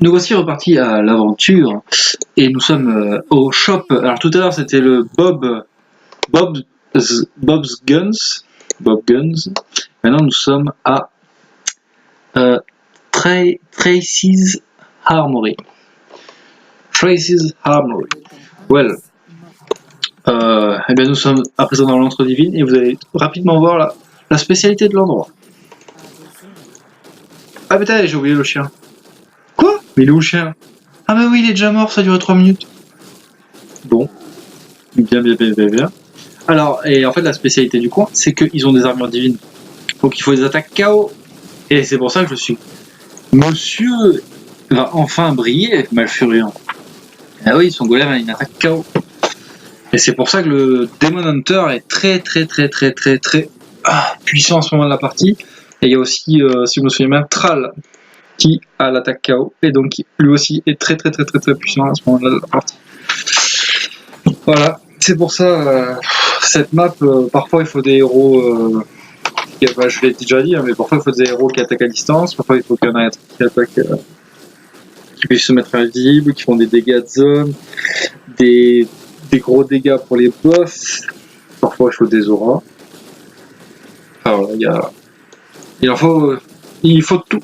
Nous voici repartis à l'aventure et nous sommes au shop. Alors tout à l'heure c'était le Bob's Guns. Bob Guns. Maintenant nous sommes à Tracy's Armory. Tracy's Armory. Well. Eh bien nous sommes à présent dans l'antre divine et vous allez rapidement voir la spécialité de l'endroit. Ah putain, j'ai oublié le chien. Quoi? Mais il est où le chien? Ah bah oui, il est déjà mort, ça a duré 3 minutes. Bon. Bien. Alors, et en fait la spécialité du coin, c'est qu'ils ont des armures divines. Donc il faut des attaques KO. Et c'est pour ça que je suis... Monsieur va enfin briller, Malfurion. Ah oui, son golem a une attaque KO. Et c'est pour ça que le Demon Hunter est très puissant à ce moment de la partie. Et il y a aussi, si je me souviens bien, Thrall qui a l'attaque KO. Et donc lui aussi est très puissant à ce moment de la partie. Voilà, c'est pour ça, cette map, parfois il faut des héros... je l'ai déjà dit, hein, mais parfois il faut des héros qui attaquent à distance, parfois il faut qu'il y en ait qui attaquent... qui puissent se mettre invisibles, qui font des dégâts de zone, des gros dégâts pour les boss, parfois il faut des auras. Enfin voilà, il faut tout.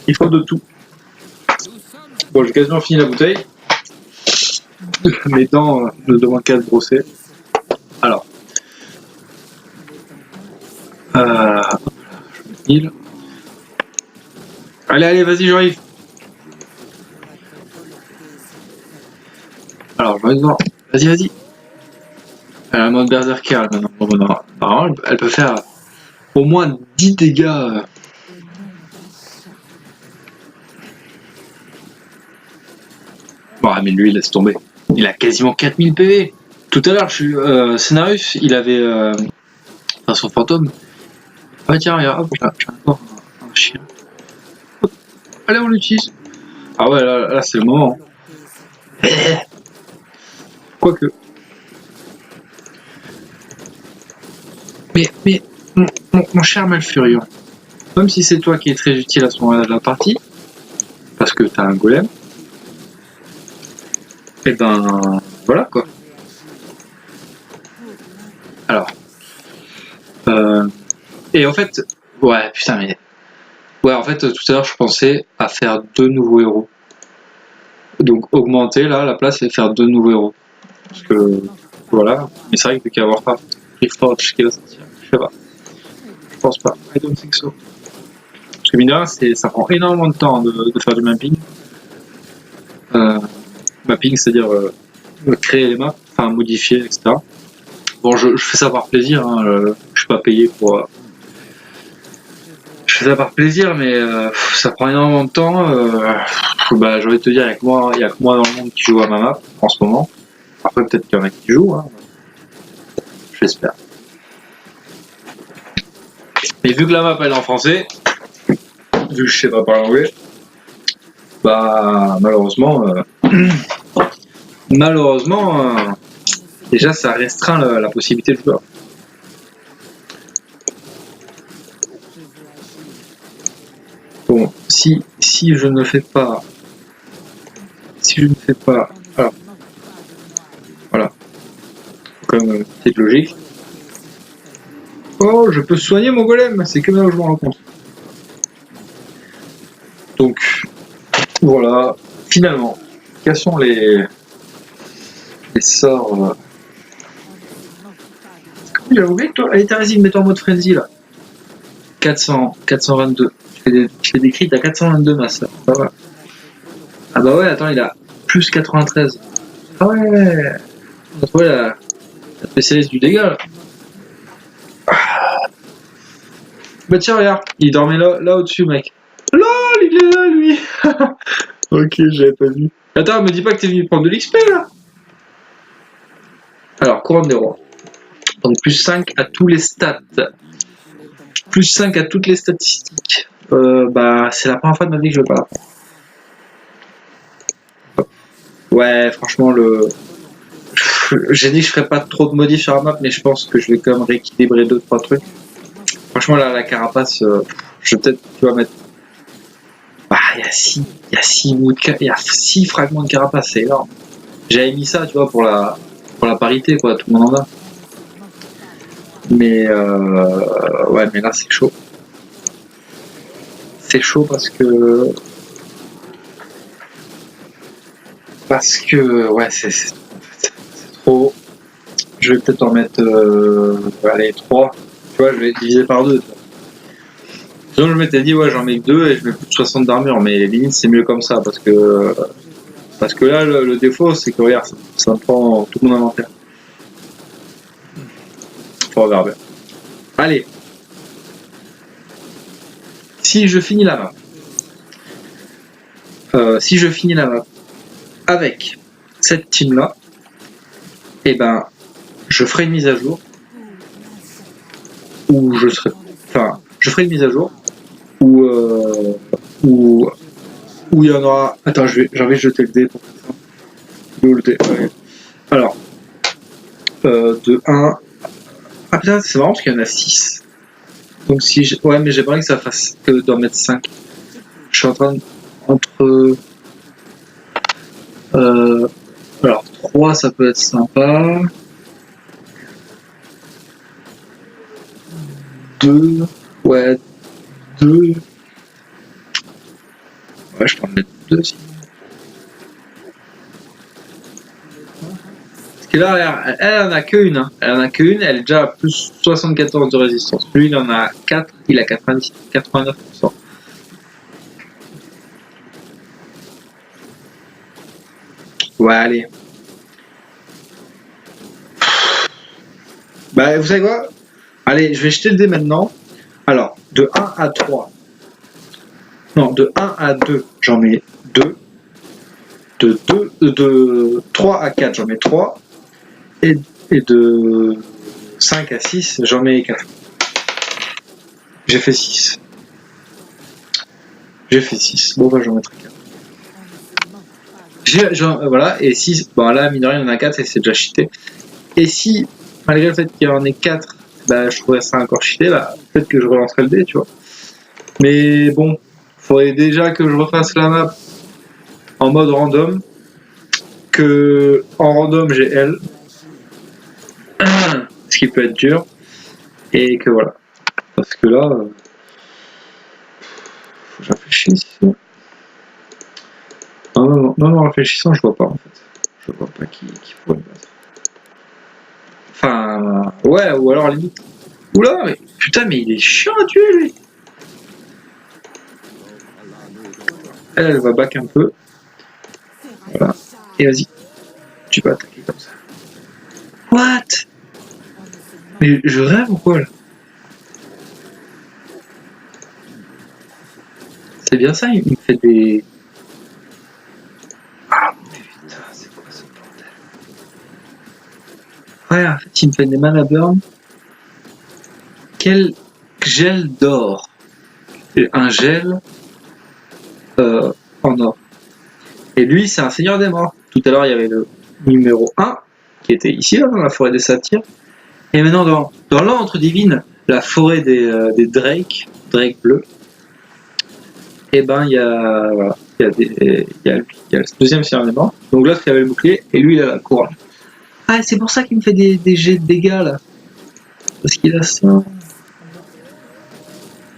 Il faut de tout. Bon, j'ai quasiment fini la bouteille. Mes dents ne demandent qu'à se brosser. Alors. Je me heal. Allez, vas-y, j'arrive. Alors, je vais voir. Vas-y. Elle a un mode berserker maintenant. Bon, elle peut faire au moins 10 dégâts. Bon, mais lui, laisse tomber. Il a quasiment 4000 PV. Tout à l'heure, Cenarius, il avait son fantôme. Ah tiens, regarde, j'ai encore un chien. Hop. Allez, on l'utilise. Ah ouais, là c'est le moment. Quoique. Mais mon cher Malfurion, même si c'est toi qui es très utile à ce moment-là de la partie, parce que t'as un golem, et ben voilà quoi. Alors. Et en fait, ouais, putain, mais. Ouais, en fait, tout à l'heure, je pensais à faire 2 nouveaux héros. Donc, augmenter là la place et faire 2 nouveaux héros. Parce que, voilà. Mais c'est vrai qu'il peut y avoir pas Reforge qui va sortir. Je sais pas. Je pense pas. I don't think so. Parce que, mine de rien, ça prend énormément de temps de faire du mapping. Mapping, c'est-à-dire créer les maps, enfin modifier, etc. Bon, je fais ça par plaisir, hein, je suis pas payé pour... je fais ça par plaisir, mais ça prend énormément de temps. J'ai envie de te dire, il y a que moi dans le monde qui joue à ma map en ce moment. Après, peut-être qu'il y en a qui jouent, hein. J'espère. Et vu que la map elle est en français, vu que je sais pas parler anglais, bah malheureusement, déjà ça restreint la possibilité de jouer. Bon, si je ne fais pas, voilà, comme c'est logique. Oh, je peux soigner mon golem, c'est que maintenant que je m'en rends compte. Donc, voilà, finalement, quels sont les sorts J'avais oublié que toi, allez, Thérèse, mets-toi en mode frenzy là. 422. Je fais des crits à 422 ma soeur. Ça va. Ah bah ouais, attends, il a plus 93. Ah ouais. On a trouvé la spécialiste du dégât là. Bah tiens, regarde, il dormait là au-dessus, mec. LOL, il est là, lui. Ok, j'avais pas vu. Attends, me dis pas que t'es venu prendre de l'XP là. Alors, couronne des rois. Donc plus 5 à tous les stats. Plus 5 à toutes les statistiques. C'est la première fois de ma vie que je vais pas la prendre. Ouais, franchement, j'ai dit que je ferais pas trop de modifs sur la map, mais je pense que je vais quand même rééquilibrer 2-3 trucs. Franchement, là, la carapace, je vais peut-être, tu vas mettre. Bah, il y a 6 fragments de carapace, c'est énorme. J'avais mis ça, tu vois, pour la parité, quoi, tout le monde en a. Mais ouais, mais là c'est chaud. C'est chaud parce que ouais, c'est trop. Je vais peut-être en mettre allez 3. Tu vois, je vais diviser par 2. Sinon je m'étais dit ouais, j'en mets que 2 et je mets plus de 60 d'armure, mais limite c'est mieux comme ça parce que là le défaut c'est que regarde, ça me prend tout mon inventaire. Faut regarder. Allez. Si je finis la map, avec cette team là, et ben je ferai une mise à jour où je ferai une mise à jour où il y en aura. Attends, j'ai envie de jeter le dé pour faire ça. Le dé, ouais. Alors, de 1. Ah putain, c'est marrant parce qu'il y en a 6. Donc si je... Ouais, mais j'aimerais que ça fasse que d'en mettre 5. Je suis en train de... Entre... Alors, 3, ça peut être sympa. 2... Ouais, 2... Ouais, je peux en mettre 2 aussi. Parce que là, elle en a qu'une. Hein. Elle en a qu'une, elle est déjà à plus 74 de résistance. Lui, il en a 4, il a 89%. Ouais, allez. Bah, vous savez quoi? Allez, je vais jeter le dé maintenant. Alors, de 1 à 3. Non, de 1 à 2, j'en mets 2. De 3 à 4, j'en mets 3. Et de 5 à 6, j'en mets 4. J'ai fait 6. Bon, bah, j'en mettrai 4. Voilà, et 6, bon là, mine de rien, il y en a 4 et c'est déjà cheaté. Et si, malgré le fait qu'il y en ait 4, bah, je trouverais ça encore cheaté, bah, peut-être que je relancerai le dé, tu vois. Mais bon, faudrait déjà que je refasse la map en mode random, que en random j'ai elle, ce qui peut être dur, et que voilà. Parce que là, faut que je réfléchisse. Non, en réfléchissant, je vois pas en fait. Je vois pas qui pourrait me battre. Enfin, ouais, ou alors limite. Oula, mais putain, mais il est chiant à tuer lui. Elle va back un peu. Voilà. Et vas-y. Tu vas attaquer comme ça. What? Mais je rêve ou quoi là? C'est bien ça, il me fait des... Ah putain, c'est quoi ce bordel? Ouais, en fait, il me fait des mana burn. Quel gel d'or? Un gel en or. Et lui, c'est un seigneur des morts. Tout à l'heure, il y avait le numéro 1 qui était ici, là, dans la forêt des satyres. Et maintenant, dans l'antre divine, la forêt des Drake bleus, et ben, il y a le deuxième seigneur des morts. Donc l'autre, il avait le bouclier, et lui, il a la couronne. Ah, c'est pour ça qu'il me fait des jets de dégâts, là. Parce qu'il a ça.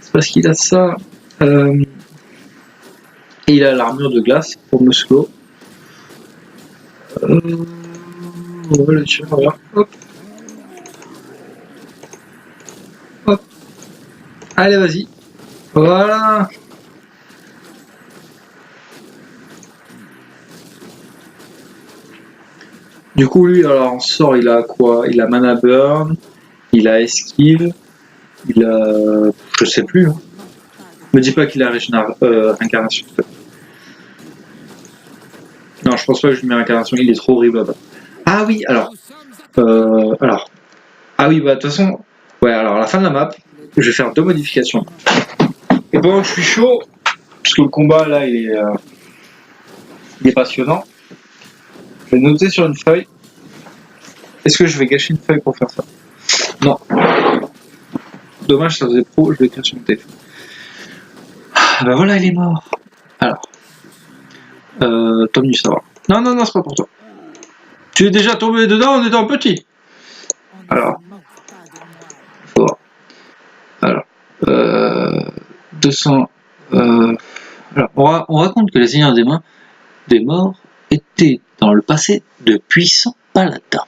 C'est parce qu'il a ça. Et il a l'armure de glace pour me slow. On va le tuer, voilà. Hop. Hop. Allez, vas-y. Voilà. Du coup, lui, alors en sort, il a quoi? Il a mana burn, il a esquive, il a... je sais plus. Hein. Me dis pas qu'il a réincarnation. Non, je pense pas que je lui mets réincarnation, il est trop horrible là-bas. Ah oui, alors. Ah oui, bah de toute façon, ouais, alors à la fin de la map, je vais faire 2 modifications. Et pendant que je suis chaud, parce que le combat là, il est passionnant, je vais noter sur une feuille. Est-ce que je vais gâcher une feuille pour faire ça? Non. Dommage, ça faisait pro, je vais écrire sur mon téléphone. Ah bah voilà, il est mort. Alors. Tom du savoir. Non, non, non, c'est pas pour toi. Tu es déjà tombé dedans en étant petit. Alors. Faut voir. Alors. 200. Alors, on raconte que les seigneurs des morts étaient dans le passé de puissants paladins.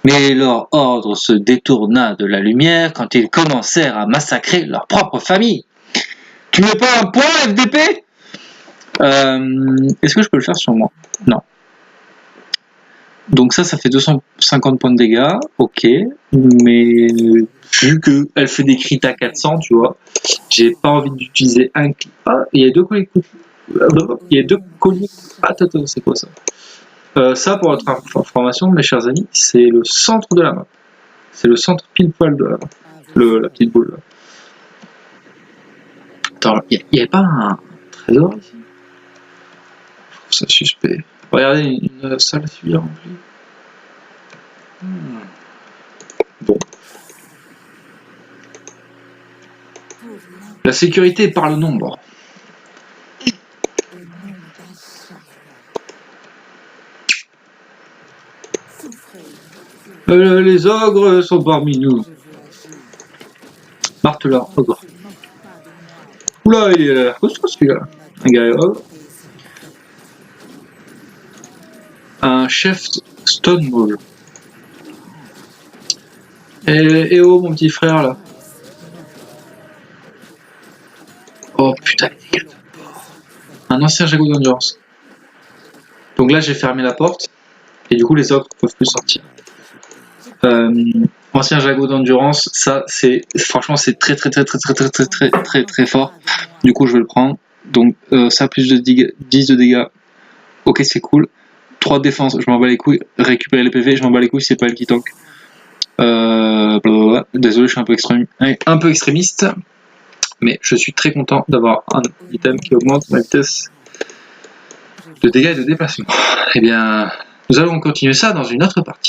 Mais leur ordre se détourna de la lumière quand ils commencèrent à massacrer leur propre famille. Tu n'es pas un point, FDP? Est-ce que je peux le faire sur moi? Non. Donc ça fait 250 points de dégâts, ok, mais vu qu'elle fait des crits à 400, tu vois, j'ai pas envie d'utiliser un crit. Ah, il y a deux colliers. Il y a deux colliers. Attends, c'est quoi ça? Ça, pour votre information, mes chers amis, c'est le centre de la map. C'est le centre pile poil de la map. La petite boule. Là. Attends, il n'y avait pas un trésor ici? Je trouve ça suspect. Regardez, une salle si bien remplie. Bon. La sécurité par le nombre. Les ogres sont parmi nous. Marteleur, ogre. Oula, il a l'air costaud celui-là. Un guerrier ogre. Un chef Stonewall. Et oh mon petit frère là. Oh putain, un ancien jagot d'endurance. Donc là j'ai fermé la porte et du coup les ogres peuvent plus sortir. Ancien jagot d'endurance, ça c'est franchement c'est très fort. Du coup je vais le prendre. Donc ça plus de 10 de dégâts. Ok c'est cool. 3 de défense, je m'en bats les couilles. Récupérer les PV, je m'en bats les couilles, c'est pas elle qui tank. Désolé, je suis un peu extrémiste, mais je suis très content d'avoir un item qui augmente ma vitesse de dégâts et de déplacement. Eh bien, nous allons continuer ça dans une autre partie.